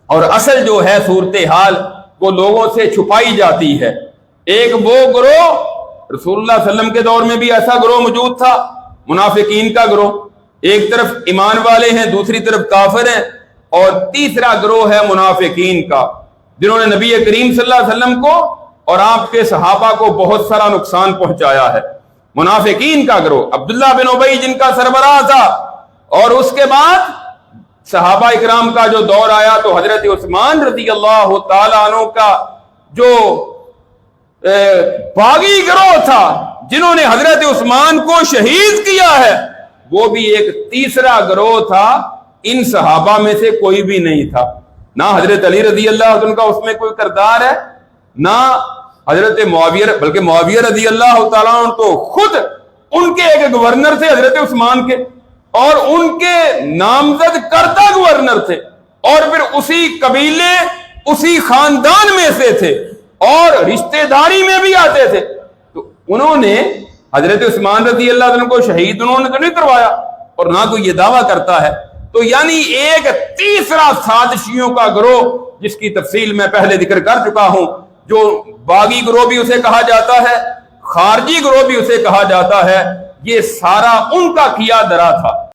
اور اصل جو ہے صورتحال وہ لوگوں سے چھپائی جاتی ہے۔ ایک وہ گروہ رسول اللہ صلی اللہ علیہ وسلم کے دور میں بھی ایسا گروہ موجود تھا، منافقین کا گروہ، ایک طرف ایمان والے ہیں، دوسری طرف کافر ہیں، اور تیسرا گروہ ہے منافقین کا، جنہوں نے نبی کریم صلی اللہ علیہ وسلم کو اور آپ کے صحابہ کو بہت سارا نقصان پہنچایا ہے۔ منافقین کا گروہ عبداللہ بن ابی جن کا سربراہ تھا، اور اس کے بعد صحابہ اکرام کا جو دور آیا تو حضرت عثمان رضی اللہ تعالیٰ عنہ کا جو باغی گروہ تھا جنہوں نے حضرت عثمان کو شہید کیا ہے، وہ بھی ایک تیسرا گروہ تھا۔ ان صحابہ میں سے کوئی بھی نہیں تھا، نہ حضرت علی رضی اللہ عنہ کا اس میں کوئی کردار ہے، نہ حضرت معاویہ، بلکہ معاویہ رضی اللہ تعالیٰ عنہ تو خود ان کے ایک گورنر تھے حضرت عثمان کے، اور ان کے نامزد کردہ گورنر تھے، اور پھر اسی قبیلے اسی خاندان میں سے تھے، اور رشتہ داری میں بھی آتے تھے۔ تو انہوں نے حضرت عثمان رضی اللہ عنہ کو شہید انہوں نے تو نہیں کروایا، اور نہ تو یہ دعویٰ کرتا ہے۔ تو یعنی ایک تیسرا سازشیوں کا گروہ، جس کی تفصیل میں پہلے ذکر کر چکا ہوں، جو باغی گروہ بھی اسے کہا جاتا ہے، خارجی گروہ بھی اسے کہا جاتا ہے، یہ سارا ان کا کیا درا تھا۔